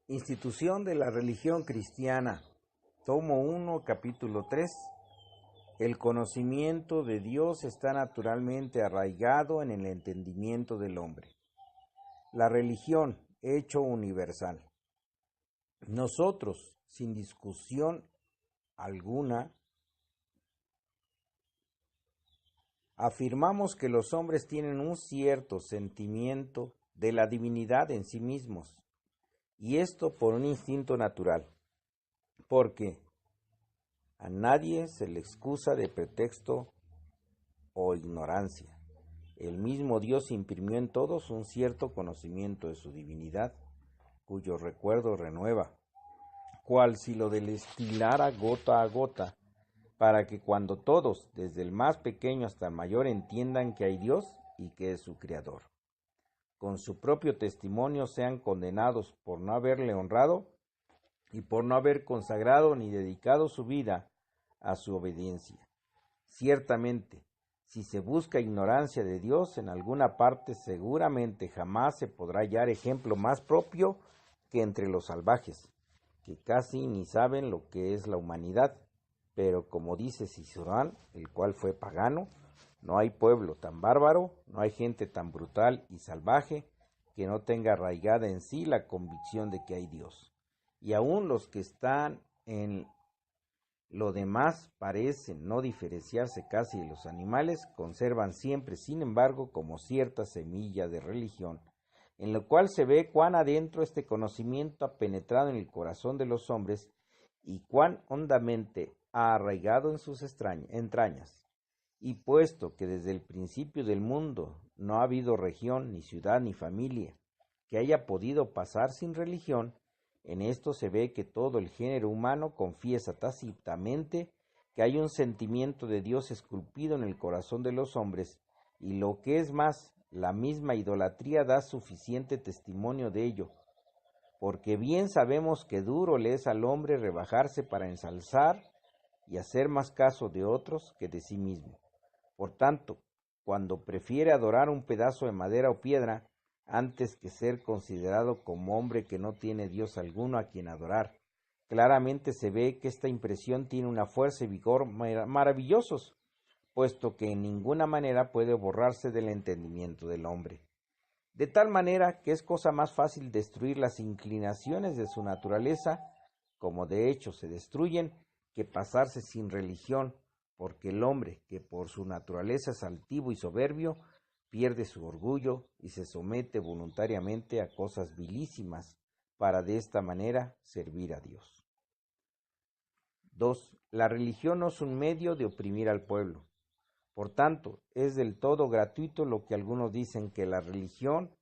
Institución de la religión cristiana, tomo 1, capítulo 3. El conocimiento de Dios está naturalmente arraigado en el entendimiento del hombre. La religión, hecho universal. Nosotros, sin discusión alguna, afirmamos que los hombres tienen un cierto sentimiento de la divinidad en sí mismos, y esto por un instinto natural, porque a nadie se le excusa de pretexto o ignorancia. El mismo Dios imprimió en todos un cierto conocimiento de su divinidad, cuyo recuerdo renueva, cual si lo destilara gota a gota, para que cuando todos, desde el más pequeño hasta el mayor, entiendan que hay Dios y que es su Creador, con su propio testimonio sean condenados por no haberle honrado y por no haber consagrado ni dedicado su vida a su obediencia. Ciertamente, si se busca ignorancia de Dios en alguna parte, seguramente jamás se podrá hallar ejemplo más propio que entre los salvajes, que casi ni saben lo que es la humanidad. Pero como dice Cicerón, el cual fue pagano, no hay pueblo tan bárbaro, no hay gente tan brutal y salvaje que no tenga arraigada en sí la convicción de que hay Dios. Y aun los que están en lo demás parecen no diferenciarse casi de los animales, conservan siempre, sin embargo, como cierta semilla de religión, en lo cual se ve cuán adentro este conocimiento ha penetrado en el corazón de los hombres y cuán hondamente ha arraigado en sus entrañas. Y puesto que desde el principio del mundo no ha habido región, ni ciudad, ni familia, que haya podido pasar sin religión, en esto se ve que todo el género humano confiesa tácitamente que hay un sentimiento de Dios esculpido en el corazón de los hombres, y lo que es más, la misma idolatría da suficiente testimonio de ello, porque bien sabemos que duro le es al hombre rebajarse para ensalzar y hacer más caso de otros que de sí mismo. Por tanto, cuando prefiere adorar un pedazo de madera o piedra, antes que ser considerado como hombre que no tiene Dios alguno a quien adorar, claramente se ve que esta impresión tiene una fuerza y vigor maravillosos, puesto que en ninguna manera puede borrarse del entendimiento del hombre. De tal manera que es cosa más fácil destruir las inclinaciones de su naturaleza, como de hecho se destruyen, que pasarse sin religión, porque el hombre, que por su naturaleza es altivo y soberbio, pierde su orgullo y se somete voluntariamente a cosas vilísimas para de esta manera servir a Dios. 2. La religión no es un medio de oprimir al pueblo. Por tanto, es del todo gratuito lo que algunos dicen que la religión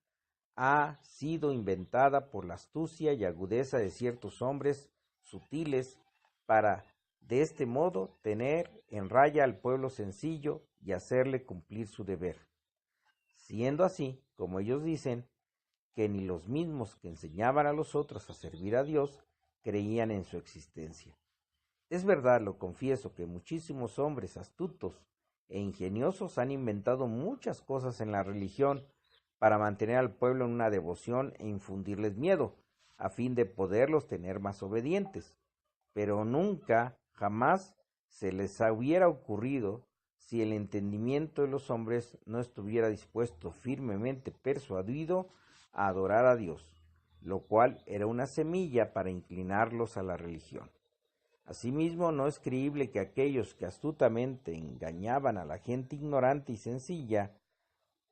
ha sido inventada por la astucia y agudeza de ciertos hombres sutiles para de este modo tener en raya al pueblo sencillo y hacerle cumplir su deber, siendo así, como ellos dicen, que ni los mismos que enseñaban a los otros a servir a Dios creían en su existencia. Es verdad, lo confieso, que muchísimos hombres astutos e ingeniosos han inventado muchas cosas en la religión para mantener al pueblo en una devoción e infundirles miedo, a fin de poderlos tener más obedientes. Pero nunca, jamás se les hubiera ocurrido si el entendimiento de los hombres no estuviera dispuesto, firmemente persuadido, a adorar a Dios, lo cual era una semilla para inclinarlos a la religión. Asimismo, no es creíble que aquellos que astutamente engañaban a la gente ignorante y sencilla,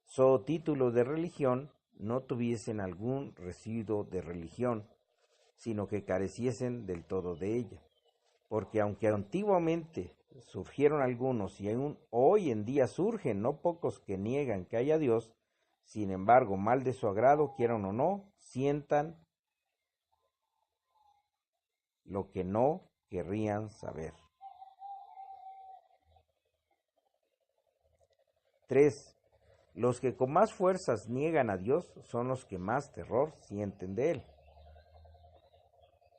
so título de religión, no tuviesen algún residuo de religión, sino que careciesen del todo de ella. Porque aunque antiguamente surgieron algunos y aún hoy en día surgen no pocos que niegan que haya Dios, sin embargo, mal de su agrado, quieran o no, sientan lo que no querrían saber. 3. Los que con más fuerzas niegan a Dios son los que más terror sienten de Él.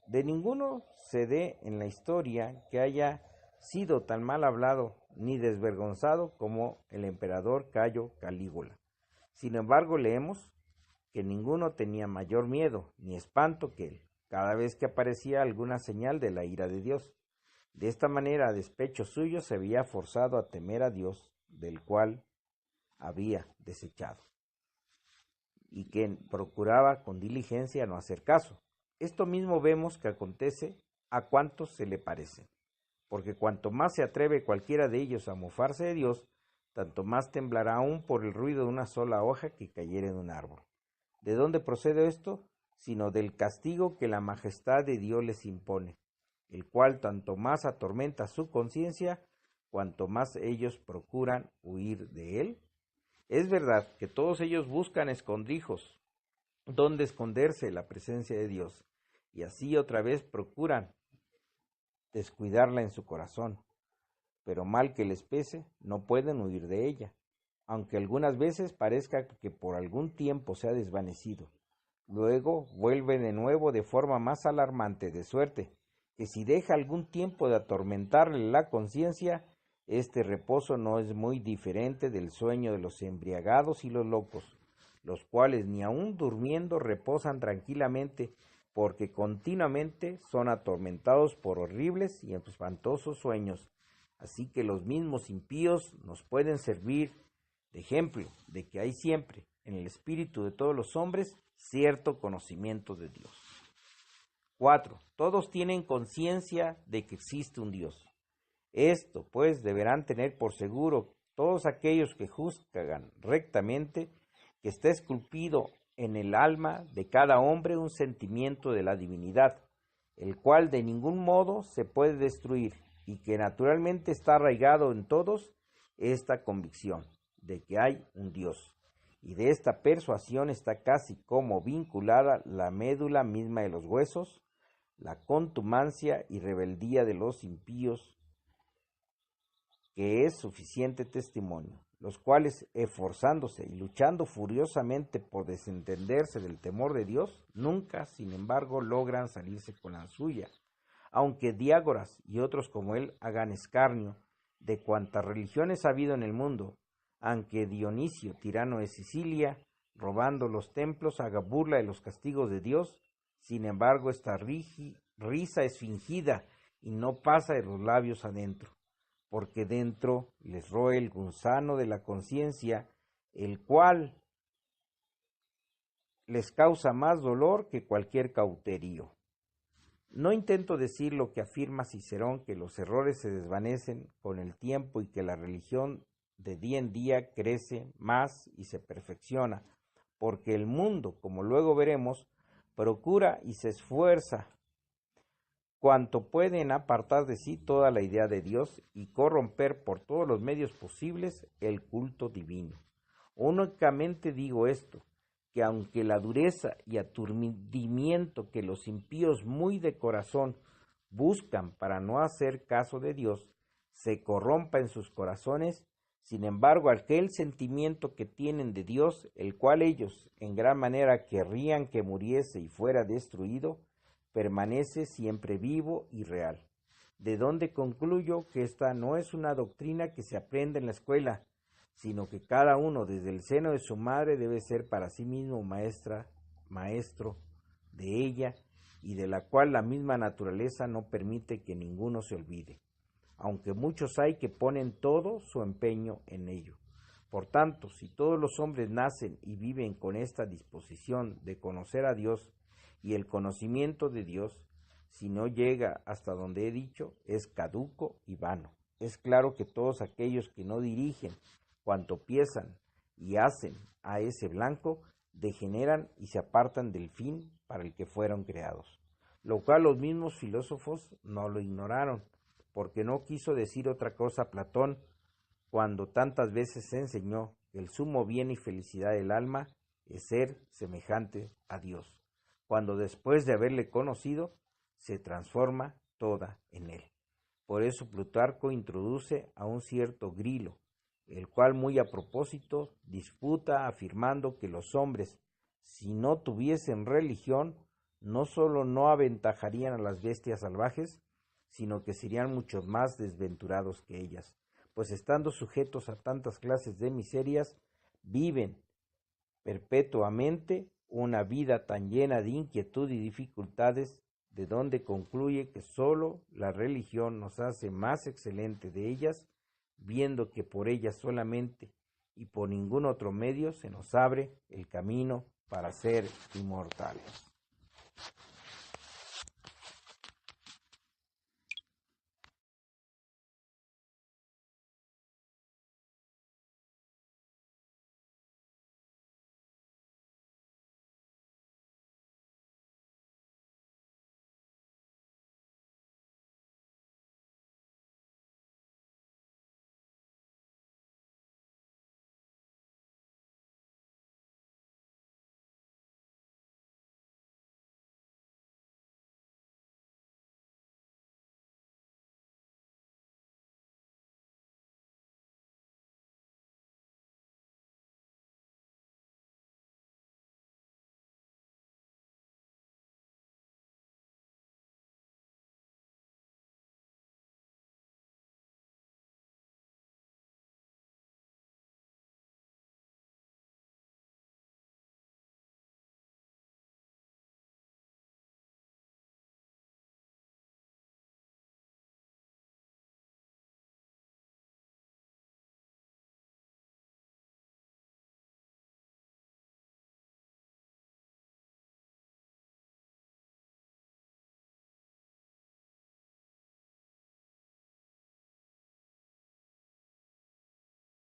De ninguno se dé en la historia que haya sido tan mal hablado ni desvergonzado como el emperador Cayo Calígula. Sin embargo, leemos que ninguno tenía mayor miedo ni espanto que él, cada vez que aparecía alguna señal de la ira de Dios. De esta manera, a despecho suyo, se veía forzado a temer a Dios, del cual había desechado, y que procuraba con diligencia no hacer caso. Esto mismo vemos que acontece a cuantos se le parecen, porque cuanto más se atreve cualquiera de ellos a mofarse de Dios, tanto más temblará aún por el ruido de una sola hoja que cayere en un árbol. ¿De dónde procede esto? Sino del castigo que la majestad de Dios les impone, el cual tanto más atormenta su conciencia, cuanto más ellos procuran huir de él. Es verdad que todos ellos buscan escondrijos, donde esconderse la presencia de Dios, y así otra vez procuran descuidarla en su corazón, pero mal que les pese, no pueden huir de ella, aunque algunas veces parezca que por algún tiempo se ha desvanecido. Luego vuelve de nuevo de forma más alarmante, de suerte que si deja algún tiempo de atormentarle la conciencia, este reposo no es muy diferente del sueño de los embriagados y los locos, los cuales ni aun durmiendo reposan tranquilamente, porque continuamente son atormentados por horribles y espantosos sueños. Así que los mismos impíos nos pueden servir de ejemplo de que hay siempre en el espíritu de todos los hombres cierto conocimiento de Dios. 4. Todos tienen conciencia de que existe un Dios. Esto, pues, deberán tener por seguro todos aquellos que juzgan rectamente que está esculpido en el alma de cada hombre un sentimiento de la divinidad, el cual de ningún modo se puede destruir, y que naturalmente está arraigado en todos esta convicción de que hay un Dios, y de esta persuasión está casi como vinculada la médula misma de los huesos, la contumacia y rebeldía de los impíos, que es suficiente testimonio, los cuales, esforzándose y luchando furiosamente por desentenderse del temor de Dios, nunca, sin embargo, logran salirse con la suya, aunque Diágoras y otros como él hagan escarnio de cuantas religiones ha habido en el mundo, aunque Dionisio, tirano de Sicilia, robando los templos, haga burla de los castigos de Dios, sin embargo esta risa es fingida y no pasa de los labios adentro, porque dentro les roe el gusano de la conciencia, el cual les causa más dolor que cualquier cauterio. No intento decir lo que afirma Cicerón, que los errores se desvanecen con el tiempo y que la religión de día en día crece más y se perfecciona, porque el mundo, como luego veremos, procura y se esfuerza cuanto puede en apartar de sí toda la idea de Dios y corromper por todos los medios posibles el culto divino. Únicamente digo esto, que aunque la dureza y aturdimiento que los impíos muy de corazón buscan para no hacer caso de Dios, se corrompa en sus corazones, sin embargo aquel sentimiento que tienen de Dios, el cual ellos en gran manera querrían que muriese y fuera destruido, permanece siempre vivo y real. De donde concluyo que esta no es una doctrina que se aprende en la escuela, sino que cada uno desde el seno de su madre debe ser para sí mismo maestro de ella, y de la cual la misma naturaleza no permite que ninguno se olvide, aunque muchos hay que ponen todo su empeño en ello. Por tanto, si todos los hombres nacen y viven con esta disposición de conocer a Dios, y el conocimiento de Dios, si no llega hasta donde he dicho, es caduco y vano. Es claro que todos aquellos que no dirigen cuanto piensan y hacen a ese blanco, degeneran y se apartan del fin para el que fueron creados, lo cual los mismos filósofos no lo ignoraron, porque no quiso decir otra cosa Platón cuando tantas veces se enseñó que el sumo bien y felicidad del alma es ser semejante a Dios, cuando después de haberle conocido, se transforma toda en él. Por eso Plutarco introduce a un cierto Grilo, el cual muy a propósito disputa afirmando que los hombres, si no tuviesen religión, no solo no aventajarían a las bestias salvajes, sino que serían mucho más desventurados que ellas, pues estando sujetos a tantas clases de miserias, viven perpetuamente una vida tan llena de inquietud y dificultades, de donde concluye que sólo la religión nos hace más excelente de ellas, viendo que por ellas solamente y por ningún otro medio se nos abre el camino para ser inmortales.